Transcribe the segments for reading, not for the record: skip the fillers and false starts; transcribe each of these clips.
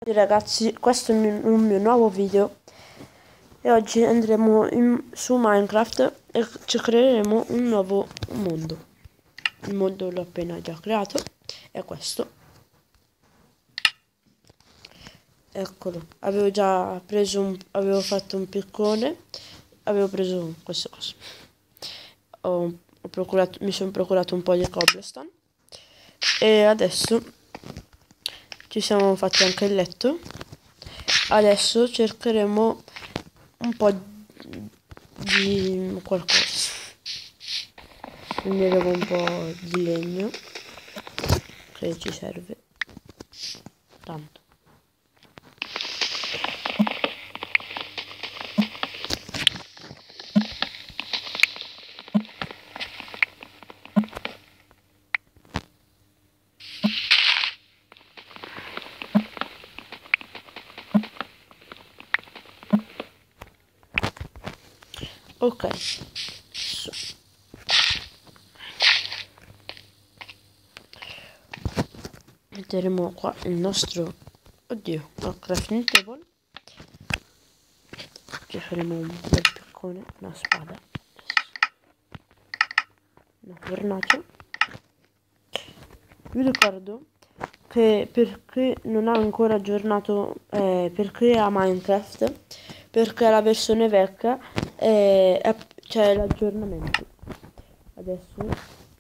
Ragazzi, questo è un mio nuovo video e oggi andremo su Minecraft e ci creeremo un nuovo mondo. Il mondo l'ho appena già creato, è questo. Eccolo, avevo già preso avevo fatto un piccone, avevo preso queste cose. Mi sono procurato un po' di cobblestone e adesso ci siamo fatti anche il letto. Adesso cercheremo un po' di qualcosa. Prenderemo un po' di legno che ci serve tanto. Ok, metteremo qua il nostro crafting table. Ci faremo un bel piccone, una spada, una fornace. Vi ricordo che per chi non ha ancora aggiornato, per chi ha Minecraft, perché la versione vecchia c'è l'aggiornamento. Adesso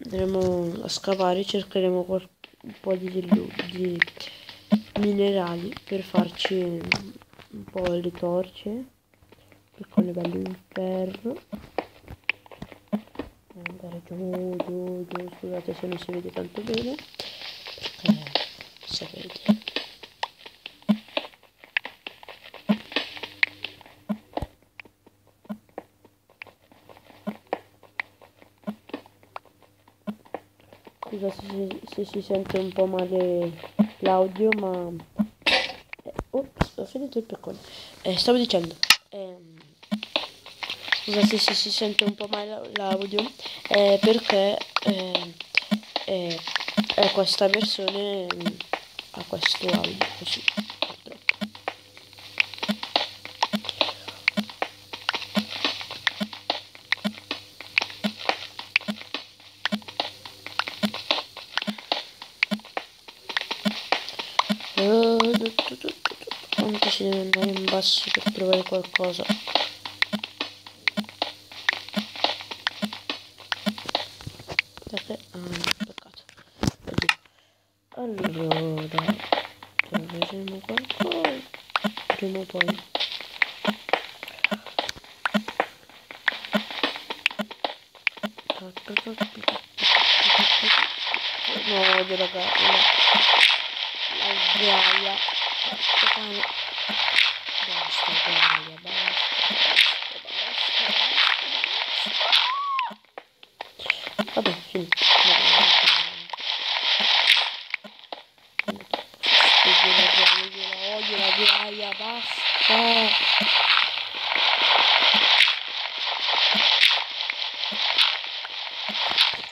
andremo a scavare, cercheremo un po' di minerali per farci un po' di torce, piccole belle in ferro. Andare giù, scusate se non si vede tanto bene, perché sapete. Scusate se si sente un po' male l'audio, ma ops, ho finito il piccone. Stavo dicendo, scusate se si sente un po' male l'audio, perché questa versione ha questo audio così, purtroppo. Quanto si deve andare in basso per trovare qualcosa? Perché? Peccato. Allora, troveremo qualcosa prima o poi. No, odio la ghiaia. Basta ghiaia, basta. Vabbè, finito. Odio la ghiaia, basta.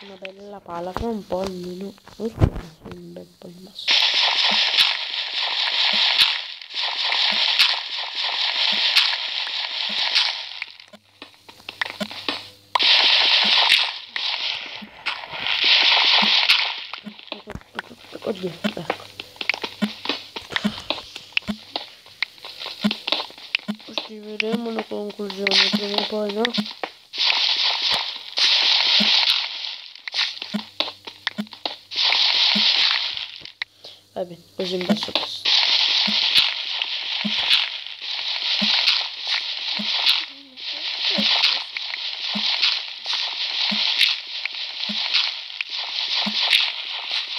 Una bella pala fra un po' almeno. Un bel po' in basso. Oddio, ecco. Scriveremo la conclusione prima o poi, no? Va bene, così in basso passo.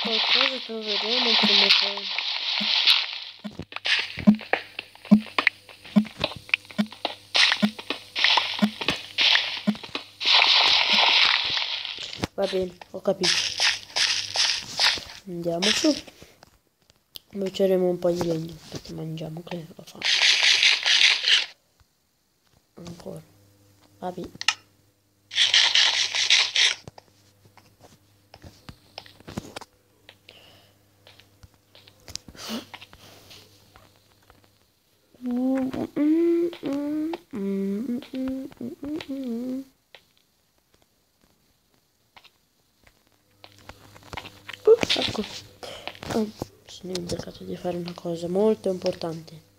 Qualcosa troveremo prima o poi. Va bene, ho capito. Andiamo su. Bruceremo un po' di legno perché mangiamo, che ho fame. Ancora. Va bene. Ecco. Sono dimenticato di fare una cosa molto importante.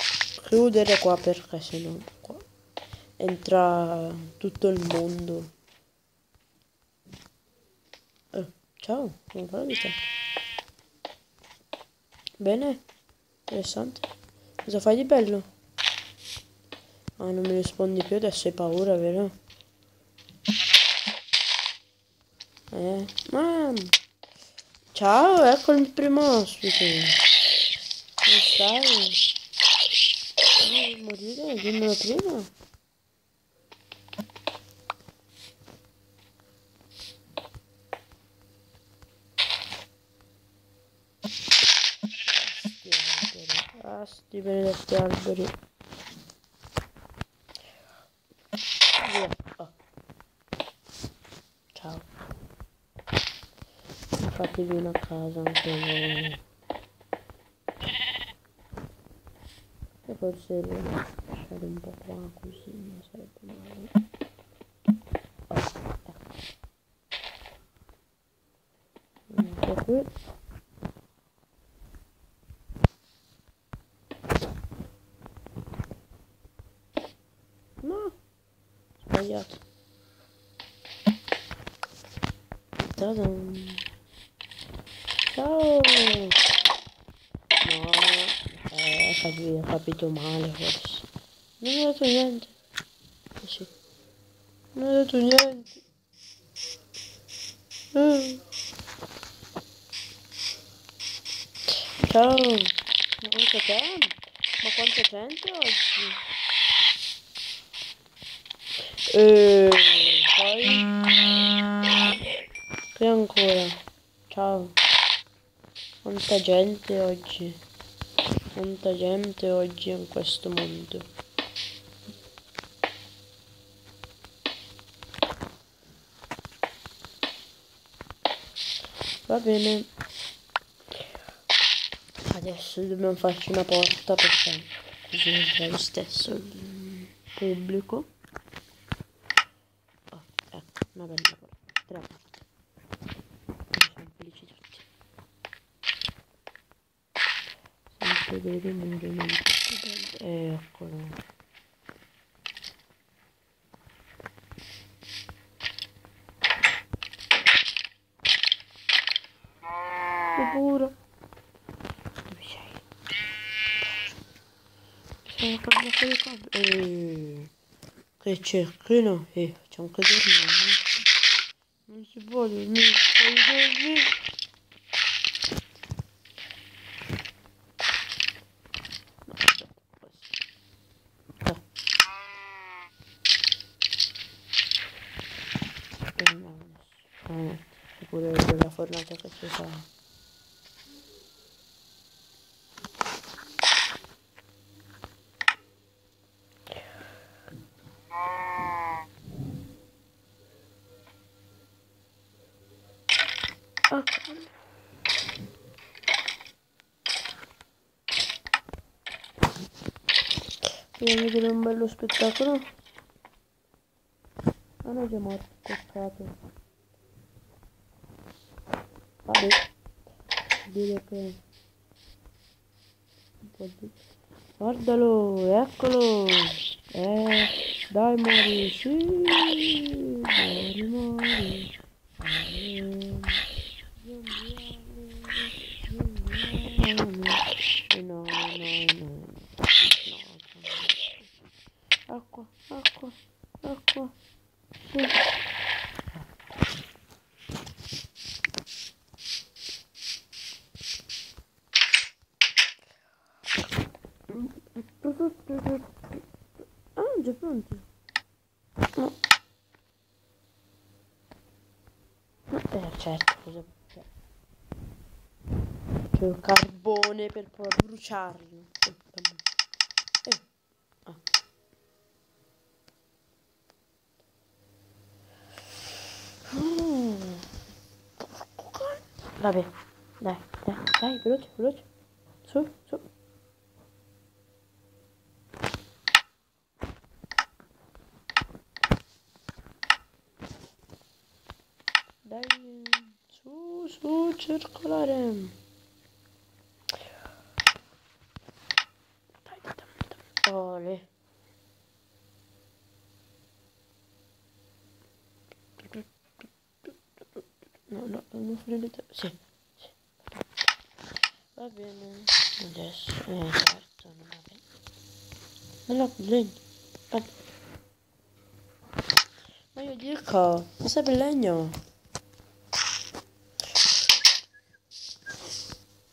Chiudere qua perché sennò qua entra tutto il mondo. Ciao, come va la vita? Bene? Interessante. Cosa fai di bello? Ah, non mi rispondi più, adesso hai paura, vero? Ma... Ciao, ecco il primo ospite. Come stai? Non morire, dimmelo prima. Sti benedetti alberi. Via. Oh. Ciao. Fatevi una casa anche voi. E forse lasciare un po' qua così non sarebbe male. Oh, ecco. Anche qui. No, sbagliato. Ta-dam. Ciao. No, ho capito male forse. Non ho detto niente. Sì. Non ho detto niente. Ciao. Ma anche te? Ma quanta gente oggi? Poi? Qui ancora. Ciao. Quanta gente oggi. Quanta gente oggi in questo mondo. Va bene. Adesso dobbiamo farci una porta perché così entra lo stesso il pubblico. Oh, ecco, una bella porta. 3 porte. Siamo felici tutti. Sempre dei rumori, non tutti belli. Eccolo. Sicuro. Dove sei? Bisogna fare un po' di cose. Che cerchino? Facciamo anche dormire. Non si può dormire. Puoi dormire. No, aspetta, questo. Speriamo adesso. Sicuro della fornata che si fa. Ok. Vogliamo vedere un bello spettacolo? Ah no, è già morto, peccato. Vabbè, direi che... Guardalo, eccolo! Dai muori, sì! Muori. No. Acqua. Sì. Ah, già pronti. No. Certo, cosa... C'è il carbone per poi bruciarlo. Ah. Vabbè, dai, veloce. Su. dai, su, circolare. Dai. Ole. No, non finite. Sì. Va bene. Adesso, certo, non va bene. No, legno. Ma io dico, non serve il legno.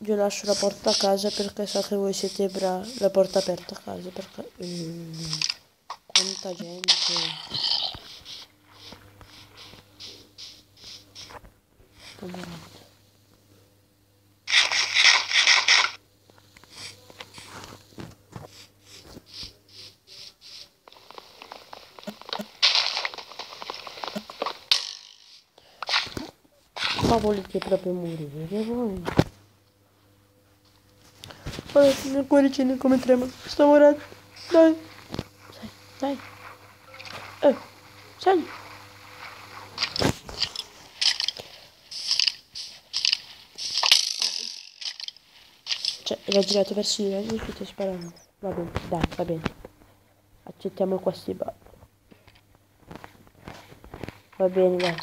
Io lascio la porta a casa perché so che voi siete bravi. La porta aperta a casa perché... quanta gente. Ma volete proprio morire voi? Guarda, il mio cuoricino come trema. Sto morendo. Dai. Dai. Sali. Cioè, l'ha girato verso di me e sto sparando. Va bene, dai, va bene. Accettiamo questi bug. Va bene, dai.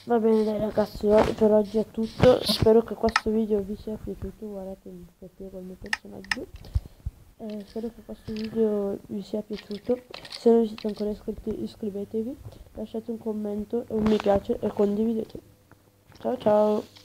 Va bene dai ragazzi, per oggi è tutto. Spero che questo video vi sia piaciuto. Guardate, mi spiego il mio personaggio. Spero che questo video vi sia piaciuto. Se non siete ancora iscritti, iscrivetevi, lasciate un commento e un mi piace e condividete. Ciao ciao.